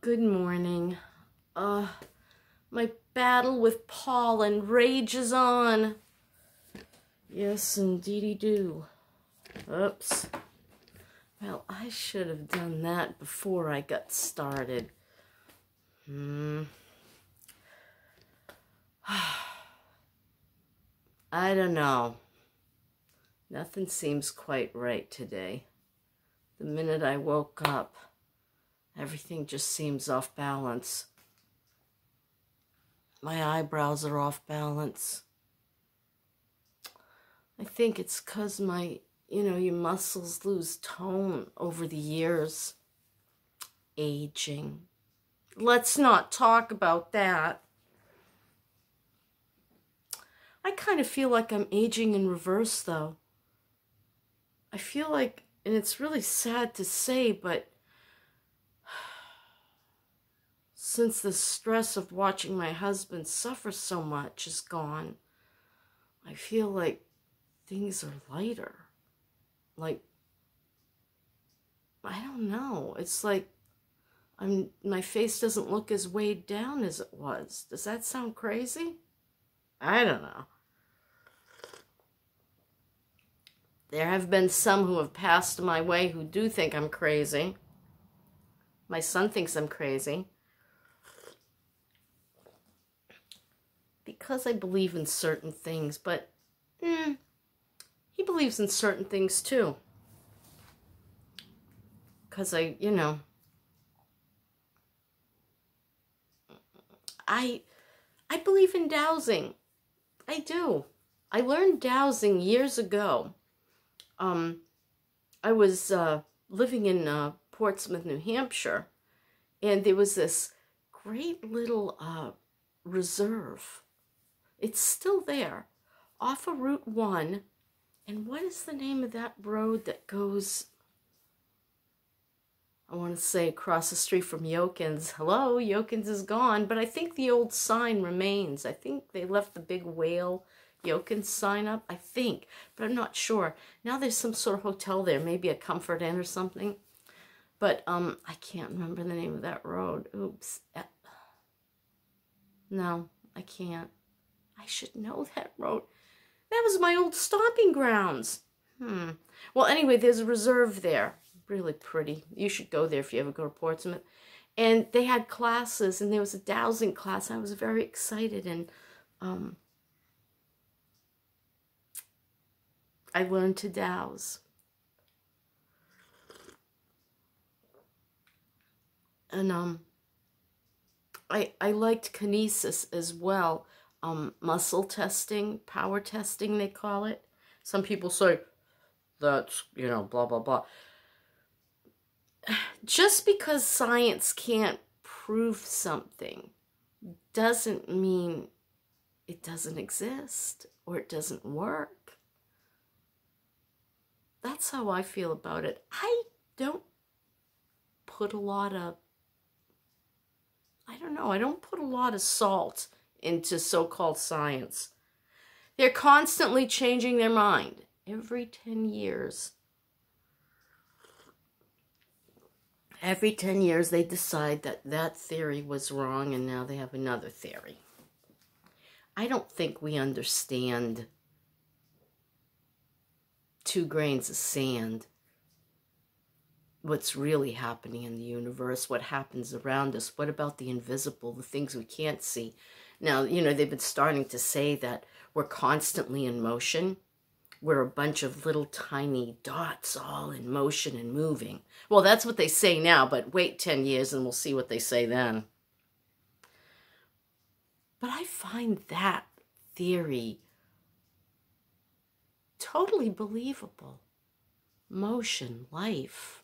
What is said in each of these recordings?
Good morning. My battle with pollen rages on. Yes, indeedy do. Oops. Well, I should have done that before I got started. I don't know. Nothing seems quite right today. The minute I woke up, everything just seems off balance. My eyebrows are off balance. I think it's 'cause your muscles lose tone over the years. Aging. Let's not talk about that. I kind of feel like I'm aging in reverse, though. I feel like, and it's really sad to say, but since the stress of watching my husband suffer so much is gone, I feel like things are lighter. Like, I don't know. It's like my face doesn't look as weighed down as it was. Does that sound crazy? I don't know. There have been some who have passed my way who do think I'm crazy. My son thinks I'm crazy. Because I believe in certain things, but he believes in certain things too. Because I believe in dowsing. I do. I learned dowsing years ago. I was living in Portsmouth, New Hampshire, and there was this great little reserve. It's still there, off of Route 1. And what is the name of that road that goes, I want to say, across the street from Yokins? Hello, Yokins is gone, but I think the old sign remains. I think they left the big whale Yokins sign up, I think, but I'm not sure. Now there's some sort of hotel there, maybe a Comfort Inn or something. But I can't remember the name of that road. Oops. No, I can't. I should know that road. That was my old stomping grounds. Well, anyway, there's a reserve there. Really pretty. You should go there if you ever go to Portsmouth. And they had classes, and there was a dowsing class. I was very excited, and I learned to douse. And I liked kinesis as well. Muscle testing, power testing, they call it. Some people say, that's, blah, blah, blah. Just because science can't prove something doesn't mean it doesn't exist or it doesn't work. That's how I feel about it. I don't put a lot of, I don't put a lot of salt into so-called science. They're constantly changing their mind every 10 years. Every 10 years they decide that that theory was wrong and now they have another theory. I don't think we understand 2 grains of sand, what's really happening in the universe, what happens around us, what about the invisible, the things we can't see. Now, they've been starting to say that we're constantly in motion. We're a bunch of little tiny dots all in motion and moving. Well, that's what they say now, but wait 10 years and we'll see what they say then. But I find that theory totally believable. Motion, life,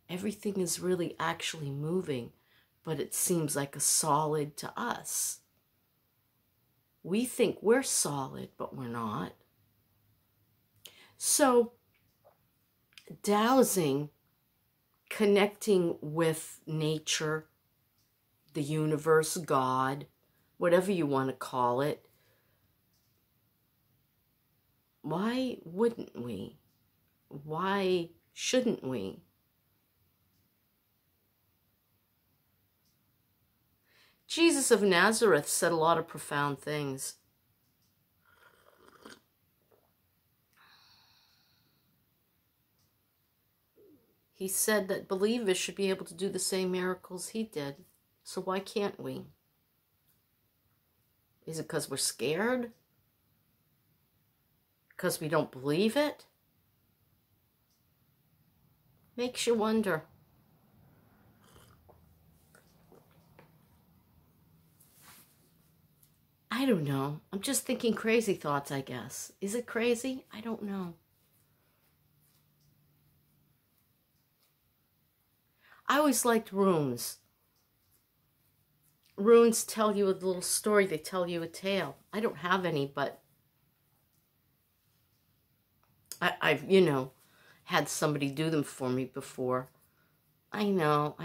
everything is really actually moving, but it seems like a solid to us. We think we're solid, but we're not. So, dowsing, connecting with nature, the universe, God, whatever you want to call it, why wouldn't we? Why shouldn't we? Jesus of Nazareth said a lot of profound things. He said that believers should be able to do the same miracles he did. So why can't we? Is it because we're scared? Because we don't believe it? Makes you wonder. I don't know. I'm just thinking crazy thoughts, I guess. Is it crazy? I don't know. I always liked runes. Runes tell you a little story. They tell you a tale. I don't have any, but I've, had somebody do them for me before. I know.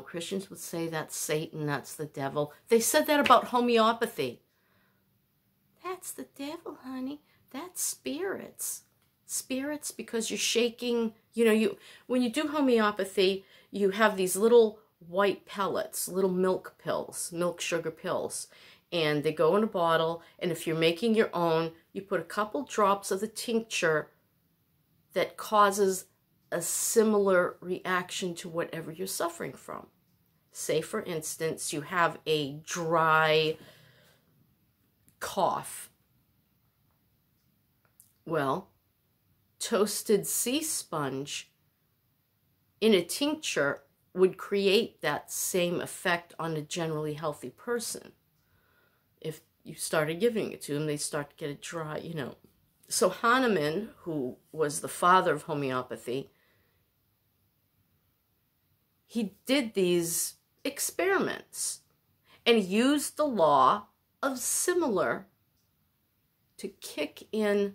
Christians would say that's Satan, that's the devil. They said that about homeopathy. That's the devil, honey. That's spirits. Spirits, because you're shaking, when you do homeopathy, you have these little white pellets, little milk sugar pills, and they go in a bottle, and if you're making your own, you put a couple drops of the tincture that causes a similar reaction to whatever you're suffering from. Say, for instance, you have a dry cough. Well, toasted sea sponge in a tincture would create that same effect on a generally healthy person. If you started giving it to them, they start to get it dry, So Hahnemann, who was the father of homeopathy, he did these experiments and used the law of similar to kick in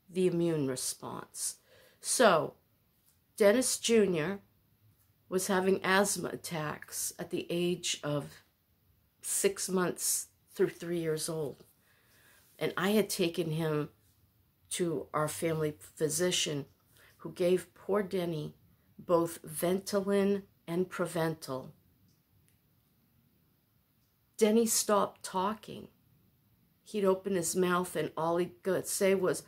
the immune response. So Dennis Jr. was having asthma attacks at the age of 6 months through 3 years old. And I had taken him to our family physician, who gave poor Denny both Ventolin and Proventil. Denny stopped talking. He'd open his mouth and all he could say was,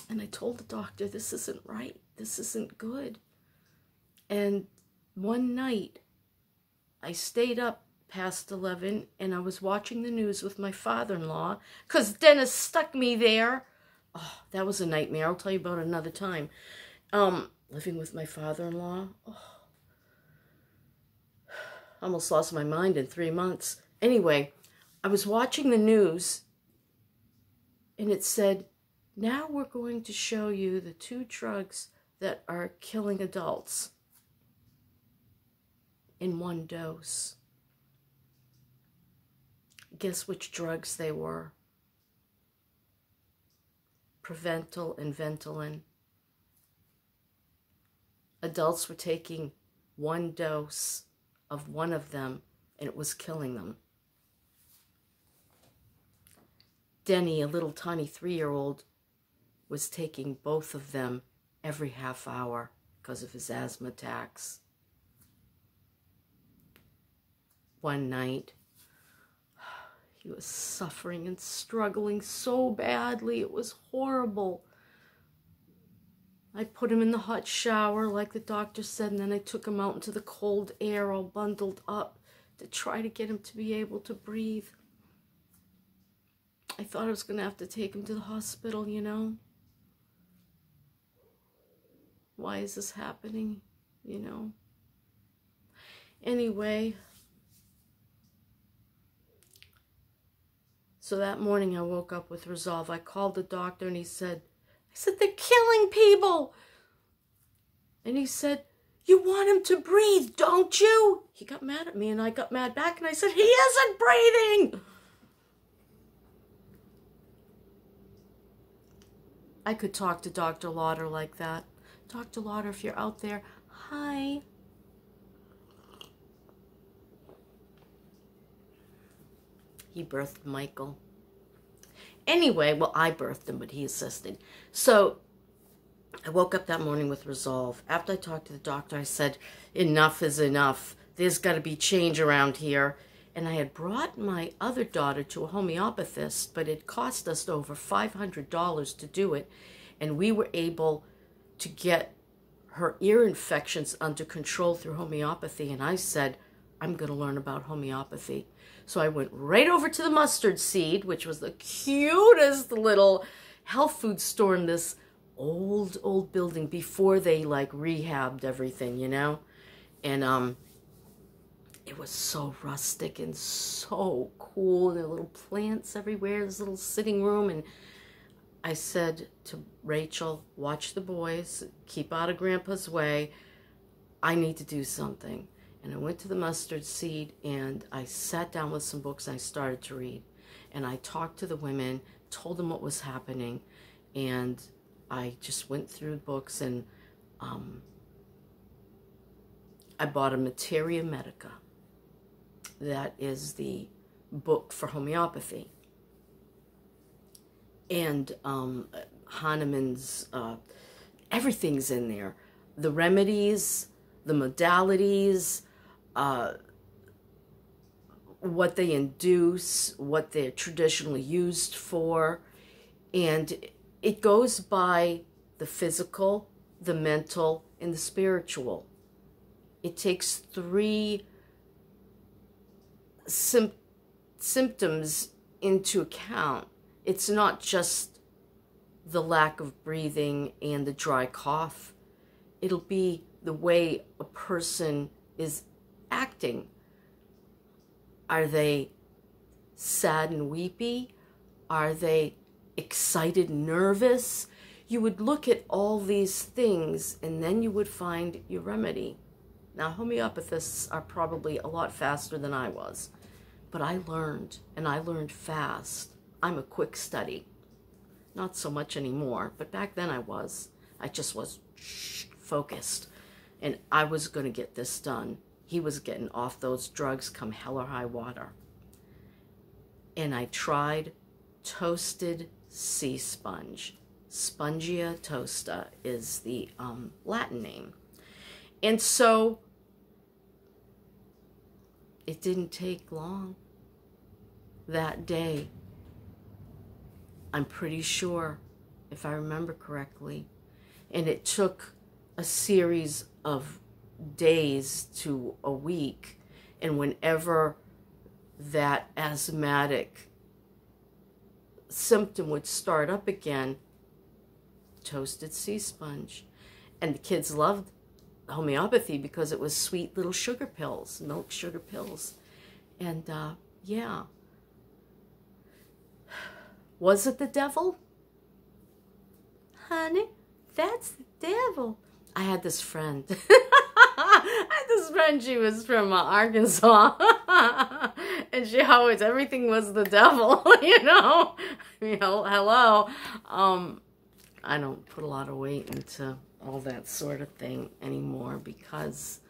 And I told the doctor, this isn't right. This isn't good. And one night, I stayed up past 11, and I was watching the news with my father-in-law, because Dennis stuck me there. Oh, that was a nightmare. I'll tell you about it another time. Living with my father-in-law. Oh, I almost lost my mind in 3 months. Anyway, I was watching the news, and it said, now we're going to show you the 2 drugs that are killing adults in 1 dose. Guess which drugs they were? Proventil and Ventolin. Adults were taking 1 dose of one of them, and it was killing them. Denny, a little tiny 3-year-old, was taking both of them every half hour because of his asthma attacks. One night, he was suffering and struggling so badly. It was horrible. I put him in the hot shower like the doctor said, and then I took him out into the cold air all bundled up to try to get him to be able to breathe. I thought I was going to have to take him to the hospital, Why is this happening, Anyway, so that morning I woke up with resolve. I called the doctor and he said, they're killing people. And he said, you want him to breathe, don't you? He got mad at me and I got mad back and I said, he isn't breathing. I could talk to Dr. Lauder like that. Dr. Lauder, if you're out there, hi. He birthed Michael. Anyway, well, I birthed him, but he assisted. So I woke up that morning with resolve. After I talked to the doctor, I said, enough is enough. there's got to be change around here. And I had brought my other daughter to a homeopathist, but it cost us over $500 to do it. And we were able to get her ear infections under control through homeopathy. And I said, I'm going to learn about homeopathy. So I went right over to the Mustard Seed, which was the cutest little health food store in this old building before they like rehabbed everything, you know? And it was so rustic and so cool. There were little plants everywhere, this little sitting room. And I said to Rachel, watch the boys, keep out of Grandpa's way. I need to do something. And I went to the Mustard Seed and I sat down with some books and I started to read. And I talked to the women, told them what was happening, and I just went through books, and I bought a Materia Medica. That is the book for homeopathy. And Hahnemann's, everything's in there. The remedies, the modalities, what they induce, what they're traditionally used for. And it goes by the physical, the mental, and the spiritual. It takes 3 symptoms into account. It's not just the lack of breathing and the dry cough. It'll be the way a person is acting. Are they sad and weepy? Are they excited, nervous? You would look at all these things and then you would find your remedy. Now, homeopathists are probably a lot faster than I was, but I learned, and I learned fast. I'm a quick study. Not so much anymore, but back then I was. I just was focused, and I was going to get this done. He was getting off those drugs come hell or high water. And I tried toasted sea sponge. Spongia tosta is the Latin name. And so it didn't take long. That day, I'm pretty sure, if I remember correctly, and it took a series of days to a week, and whenever that asthmatic symptom would start up again, toasted sea sponge. And the kids loved homeopathy because it was sweet little sugar pills, milk sugar pills. And yeah. Was it the devil? Honey, that's the devil. I had this friend. She was from Arkansas. And she always, everything was the devil, you know. I mean, hello. I don't put a lot of weight into all that sort of thing anymore because,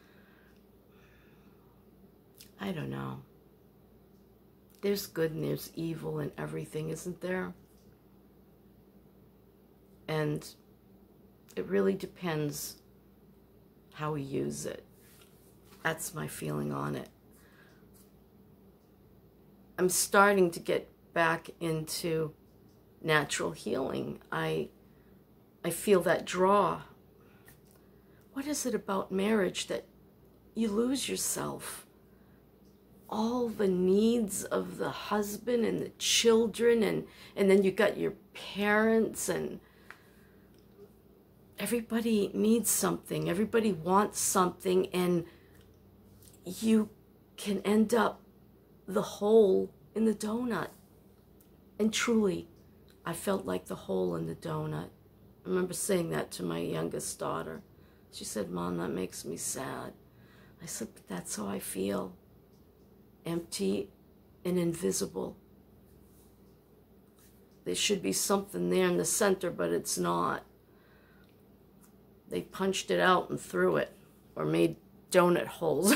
I don't know. There's good and there's evil in everything, isn't there? And it really depends how we use it. That's my feeling on it. I'm starting to get back into natural healing. I feel that draw. What is it about marriage that you lose yourself? All the needs of the husband and the children, and then you got your parents, and everybody needs something. Everybody wants something, and you can end up the hole in the donut. And truly, I felt like the hole in the donut. I remember saying that to my youngest daughter. She said, Mom, that makes me sad. I said, but that's how I feel. Empty and invisible. There should be something there in the center, but it's not. They punched it out and threw it, or made donut holes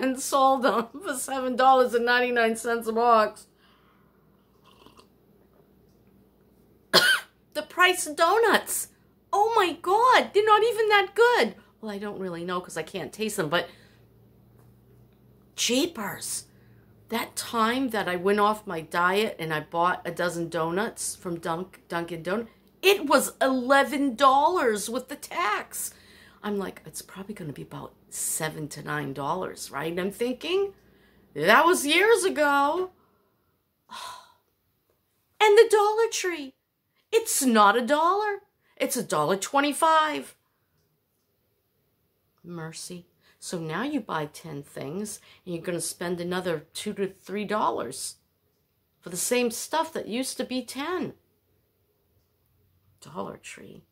and sold them for $7.99 a box. The price of donuts. Oh my God, they're not even that good. Well, I don't really know because I can't taste them, but Jeepers. That time that I went off my diet and I bought a dozen donuts from Dunkin' Donuts, it was $11 with the tax. I'm like, it's probably going to be about $7 to $9, right? And I'm thinking, that was years ago. And the Dollar Tree, it's not $1. It's $1.25. Mercy. So now you buy 10 things and you're going to spend another $2 to $3 for the same stuff that used to be 10. Dollar Tree.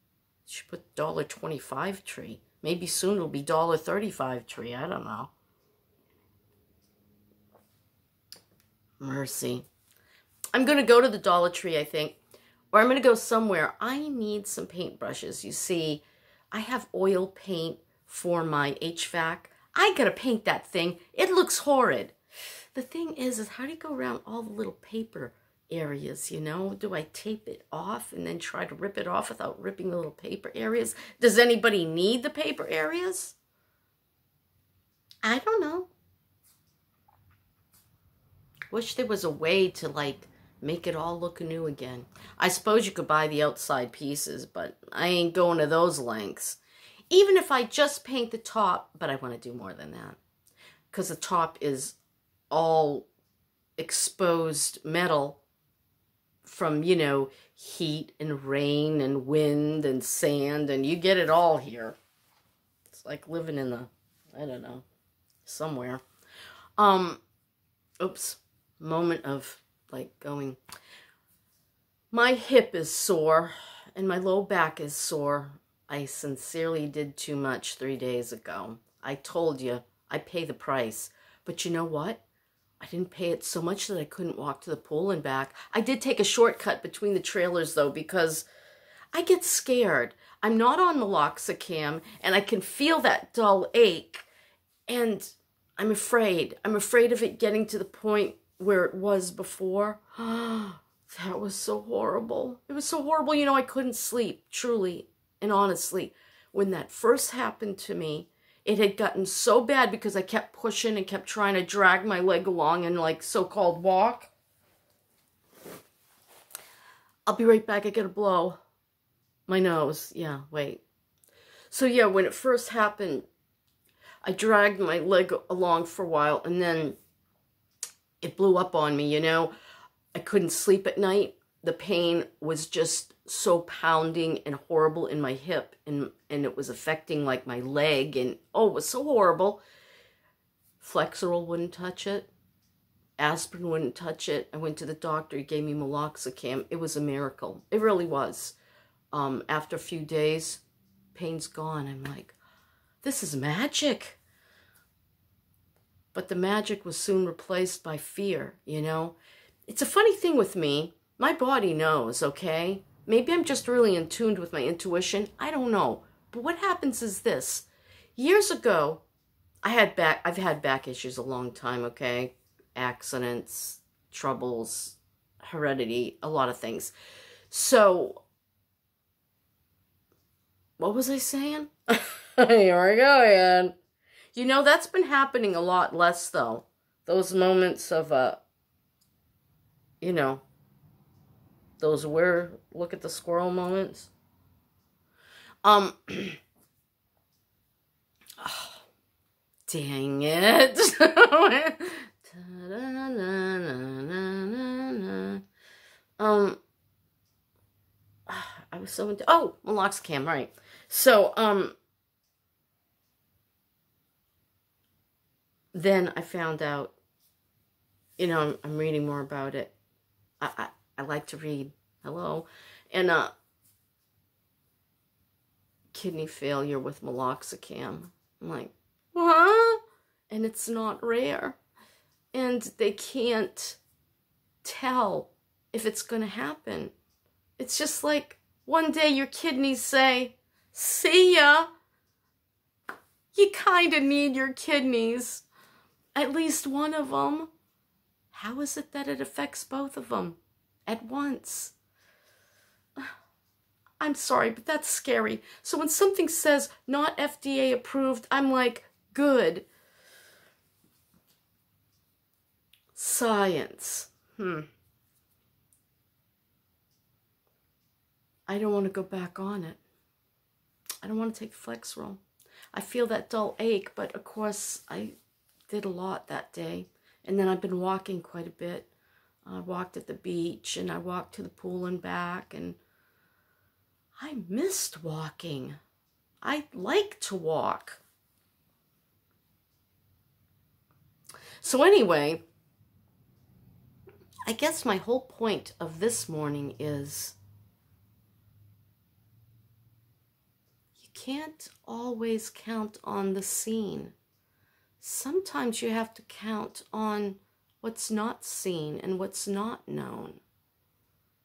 You should put $1.25 tree. Maybe soon it'll be $1.35 tree. I don't know. Mercy. I'm going to go to the Dollar Tree, I think. Or I'm going to go somewhere. I need some paintbrushes. You see, I have oil paint for my HVAC. I got to paint that thing. It looks horrid. The thing is how do you go around all the little paper areas, you know? Do I tape it off and then try to rip it off without ripping the little paper areas? Does anybody need the paper areas? I don't know. Wish there was a way to, like, make it all look new again. I suppose you could buy the outside pieces, but I ain't going to those lengths. Even if I just paint the top, but I want to do more than that. Because the top is all exposed metal from, you know, heat and rain and wind and sand, and you get it all here. It's like living in the, I don't know, somewhere. Oops. Moment of, like, going. My hip is sore and my low back is sore. I sincerely did too much 3 days ago. I told you, I pay the price. But you know what? I didn't pay it so much that I couldn't walk to the pool and back. I did take a shortcut between the trailers, though, because I get scared. I'm not on meloxicam, and I can feel that dull ache. And I'm afraid. I'm afraid of it getting to the point where it was before. That was so horrible. It was so horrible. You know, I couldn't sleep, truly. And honestly, when that first happened to me, it had gotten so bad because I kept pushing and kept trying to drag my leg along and, like, so-called walk. I'll be right back. I gotta blow my nose. Yeah, wait. So yeah, when it first happened, I dragged my leg along for a while and then it blew up on me, you know. I couldn't sleep at night. The pain was just so pounding and horrible in my hip, and it was affecting, like, my leg, and oh, it was so horrible. Flexeril wouldn't touch it. Aspirin wouldn't touch it. I went to the doctor. He gave me meloxicam. It was a miracle. It really was. After a few days, pain's gone. I'm like, this is magic. But the magic was soon replaced by fear, you know. It's a funny thing with me. My body knows, okay? Maybe I'm just really in tune with my intuition. I don't know. But what happens is this. Years ago, I've had back issues a long time, okay? Accidents, troubles, heredity, a lot of things. So, what was I saying? Here we go again. You know, that's been happening a lot less, though. Those moments of, you know, those look at the squirrel moments. Oh, dang it. I was so into, oh, meloxicam, right. So, then I found out, you know, I'm reading more about it. I like to read. Hello. And kidney failure with meloxicam. I'm like, what? And it's not rare. And they can't tell if it's going to happen. It's just like one day your kidneys say, see ya. You kind of need your kidneys. At least one of them. How is it that it affects both of them at once? I'm sorry, but that's scary. So when something says not FDA approved, I'm like, good. Science. I don't want to go back on it. I don't want to take Flexeril. I feel that dull ache, but of course I did a lot that day. And then I've been walking quite a bit. I walked at the beach and I walked to the pool and back, and I missed walking. I like to walk. So anyway, I guess my whole point of this morning is you can't always count on the seen. Sometimes you have to count on what's not seen and what's not known.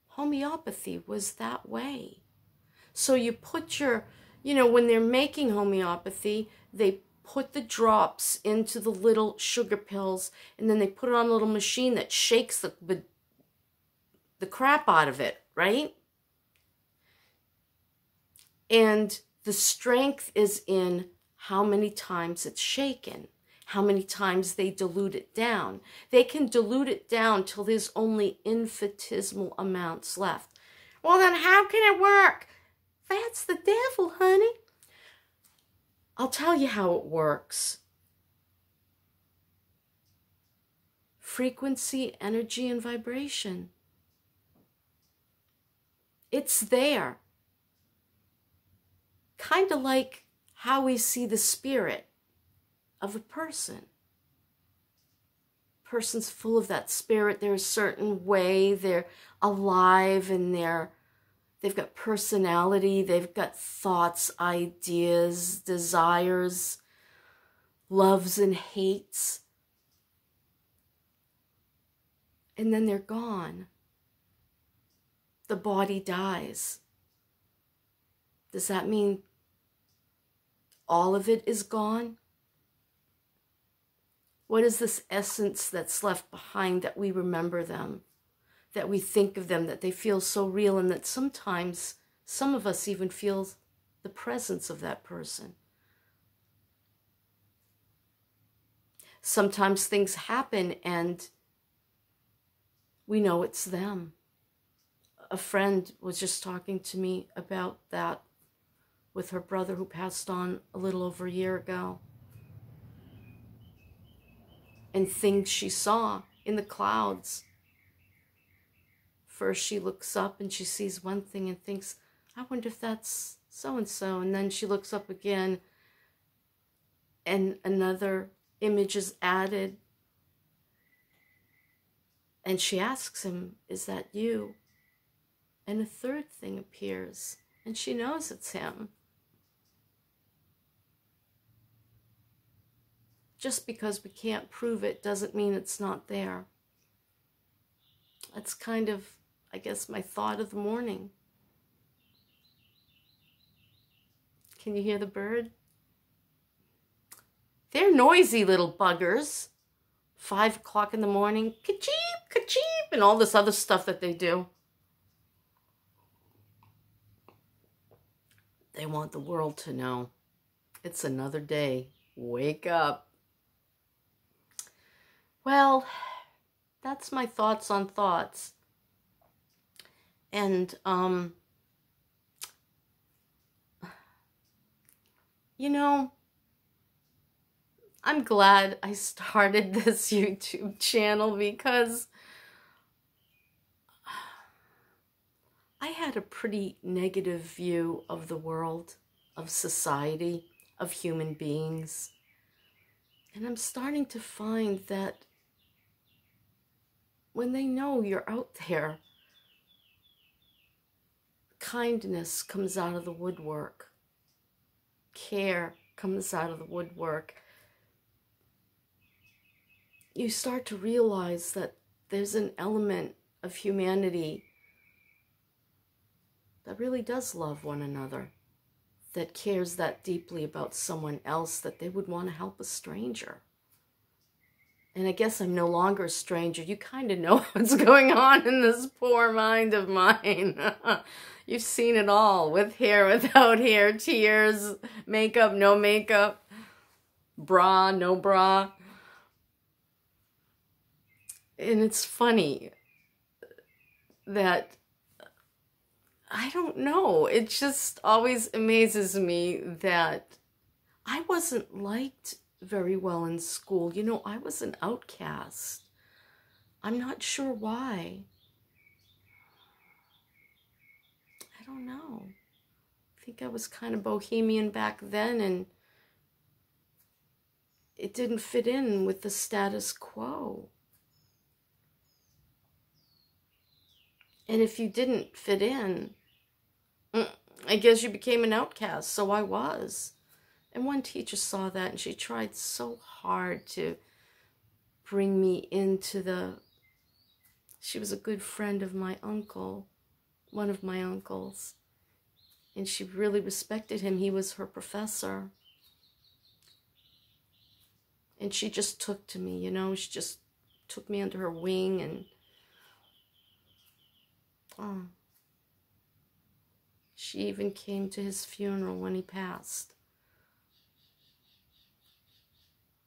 Homeopathy was that way. So you put your, when they're making homeopathy, they put the drops into the little sugar pills, and then they put it on a little machine that shakes the crap out of it, right? And the strength is in how many times it's shaken, how many times they dilute it down. They can dilute it down till there's only infinitesimal amounts left. Well, then how can it work? That's the devil, honey. I'll tell you how it works. Frequency, energy, and vibration. It's there. Kind of like how we see the spirit of a person. Person's full of that spirit. They're a certain way. They're alive and they've got personality. They've got thoughts, ideas, desires, loves and hates. And then they're gone. The body dies. Does that mean all of it is gone? What is this essence that's left behind that we remember them, that we think of them, that they feel so real, and that sometimes some of us even feel the presence of that person? Sometimes things happen and we know it's them. A friend was just talking to me about that with her brother who passed on a little over a year ago. And things she saw in the clouds. First she looks up and she sees one thing and thinks, I wonder if that's so-and-so. And then she looks up again and another image is added. And she asks him, is that you? And a third thing appears, and she knows it's him. Just because we can't prove it doesn't mean it's not there. That's kind of, I guess, my thought of the morning. Can you hear the bird? They're noisy little buggers. 5 o'clock in the morning, ka-cheep, ka-cheep, and all this other stuff that they do. They want the world to know it's another day. Wake up. Well, that's my thoughts on thoughts. And, I'm glad I started this YouTube channel because I had a pretty negative view of the world, of society, of human beings. And I'm starting to find that when they know you're out there, kindness comes out of the woodwork. Care comes out of the woodwork. You start to realize that there's an element of humanity that really does love one another, that cares that deeply about someone else that they would want to help a stranger. And I guess I'm no longer a stranger. You kind of know what's going on in this poor mind of mine. You've seen it all, with hair, without hair, tears, makeup, no makeup, bra, no bra. And it's funny that, I don't know, it just always amazes me that I wasn't liked very well in school. You know, I was an outcast. I'm not sure why. I don't know. I think I was kind of bohemian back then, and it didn't fit in with the status quo. And if you didn't fit in, I guess you became an outcast. So I was. And one teacher saw that, and she tried so hard to bring me into the... She was a good friend of my uncle, one of my uncles. And she really respected him. He was her professor. And she just took to me, you know. She just took me under her wing, and... Oh. She even came to his funeral when he passed.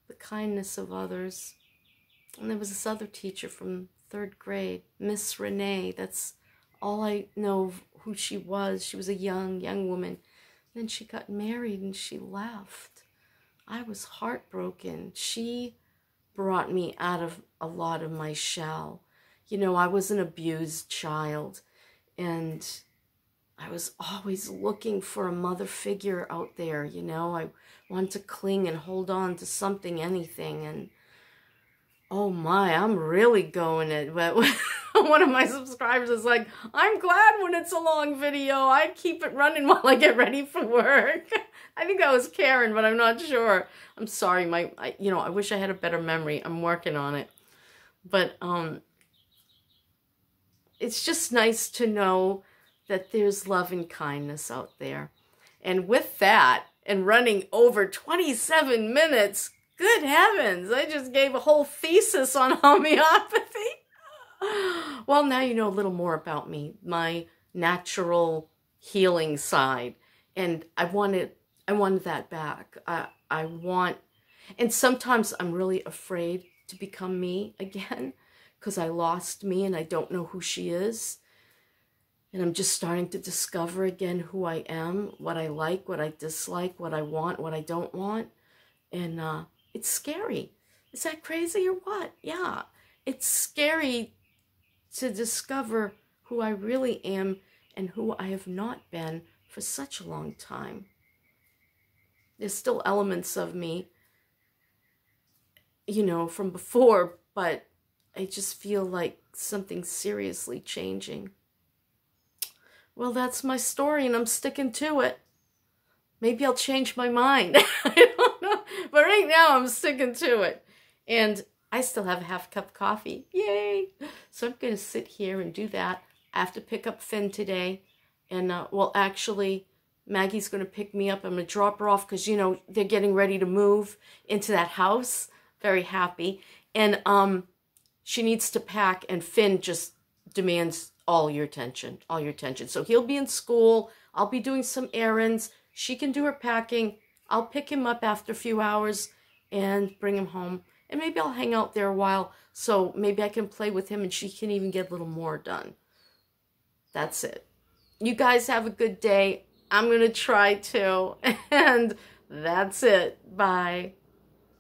The kindness of others. And there was this other teacher from 3rd grade, Miss Renee. That's all I know of who she was. She was a young woman. Then she got married and she left. I was heartbroken. She brought me out of a lot of my shell. You know, I was an abused child, and I was always looking for a mother figure out there, you know. I wanted to cling and hold on to something, anything, and oh my, I'm really going it. But one of my subscribers is like, I'm glad when it's a long video. I keep it running while I get ready for work. I think that was Karen, but I'm not sure. I'm sorry, you know, I wish I had a better memory. I'm working on it. But it's just nice to know that there's love and kindness out there. And with that, and running over 27 minutes, good heavens, I just gave a whole thesis on homeopathy. Well, now you know a little more about me, my natural healing side. And I wanted that back. And sometimes I'm really afraid to become me again, because I lost me and I don't know who she is. And I'm just starting to discover again who I am, what I like, what I dislike, what I want, what I don't want. And it's scary. Is that crazy or what? Yeah, it's scary to discover who I really am and who I have not been for such a long time. There's still elements of me, you know, from before, but I just feel like something's seriously changing. Well, that's my story, and I'm sticking to it. Maybe I'll change my mind. I don't know. But right now, I'm sticking to it. And I still have a half cup of coffee. Yay! So I'm going to sit here and do that. I have to pick up Finn today. And, well, actually, Maggie's going to pick me up. I'm going to drop her off because, you know, they're getting ready to move into that house. Very happy. And she needs to pack, and Finn just demands all your attention, all your attention. So he'll be in school. I'll be doing some errands. She can do her packing. I'll pick him up after a few hours and bring him home. And maybe I'll hang out there a while, so maybe I can play with him and she can even get a little more done. That's it. You guys have a good day. I'm going to try to. And that's it. Bye.